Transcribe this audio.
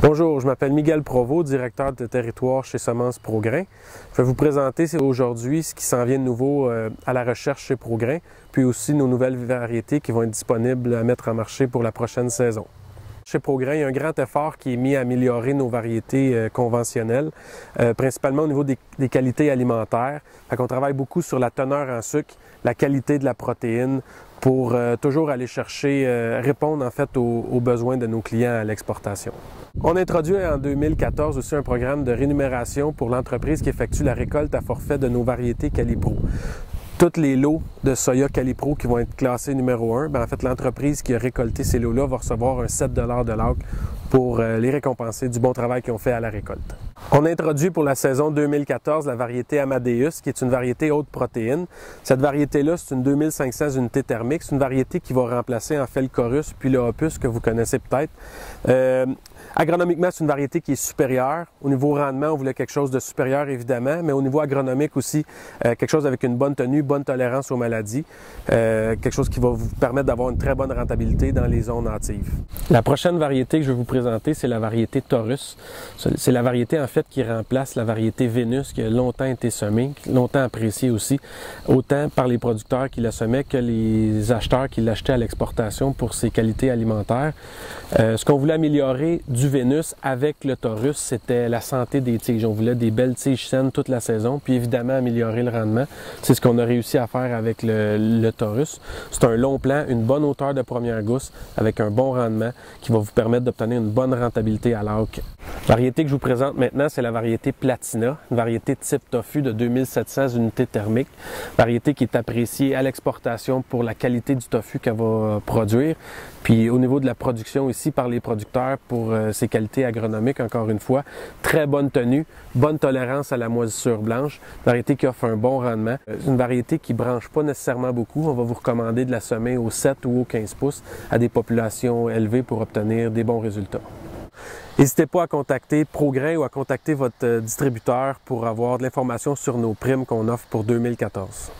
Bonjour, je m'appelle Miguel Provost, directeur de territoire chez Semences Prograin. Je vais vous présenter aujourd'hui ce qui s'en vient de nouveau à la recherche chez Prograin, puis aussi nos nouvelles variétés qui vont être disponibles à mettre en marché pour la prochaine saison. Chez Prograin, il y a un grand effort qui est mis à améliorer nos variétés conventionnelles, principalement au niveau des qualités alimentaires. On travaille beaucoup sur la teneur en sucre, la qualité de la protéine, pour toujours aller chercher, répondre en fait aux besoins de nos clients à l'exportation. On a introduit en 2014 aussi un programme de rémunération pour l'entreprise qui effectue la récolte à forfait de nos variétés Calipro. Tous les lots de soya Calipro qui vont être classés numéro 1, en fait, l'entreprise qui a récolté ces lots-là va recevoir un 7 de l'AC pour les récompenser du bon travail qu'ils ont fait à la récolte. On a introduit pour la saison 2014 la variété Amadeus, qui est une variété haute protéine. Cette variété-là, c'est une 2500 unités thermiques. C'est une variété qui va remplacer en fait le Chorus puis le Opus que vous connaissez peut-être. Agronomiquement, c'est une variété qui est supérieure. Au niveau rendement, on voulait quelque chose de supérieur, évidemment, mais au niveau agronomique aussi, quelque chose avec une bonne tenue, bonne tolérance aux maladies, quelque chose qui va vous permettre d'avoir une très bonne rentabilité dans les zones natives. La prochaine variété que je vais vous présenter, c'est la variété Taurus. C'est la variété, en fait, qui remplace la variété Vénus, qui a longtemps été semée, longtemps appréciée aussi, autant par les producteurs qui la semaient que les acheteurs qui l'achetaient à l'exportation pour ses qualités alimentaires. Ce qu'on voulait améliorer du Vénus avec le Taurus, c'était la santé des tiges. On voulait des belles tiges saines toute la saison, puis évidemment améliorer le rendement. C'est ce qu'on a réussi à faire avec le Taurus. C'est un long plant, une bonne hauteur de première gousse, avec un bon rendement qui va vous permettre d'obtenir une bonne rentabilité à l'AC. La variété que je vous présente maintenant, c'est la variété Platina, une variété type tofu de 2700 unités thermiques, variété qui est appréciée à l'exportation pour la qualité du tofu qu'elle va produire, puis au niveau de la production ici par les producteurs pour ses qualités agronomiques, encore une fois, très bonne tenue, bonne tolérance à la moisissure blanche, variété qui offre un bon rendement. C'est une variété qui ne branche pas nécessairement beaucoup, on va vous recommander de la semer au 7 ou au 15 pouces à des populations élevées pour obtenir des bons résultats. N'hésitez pas à contacter Prograin ou à contacter votre distributeur pour avoir de l'information sur nos primes qu'on offre pour 2014.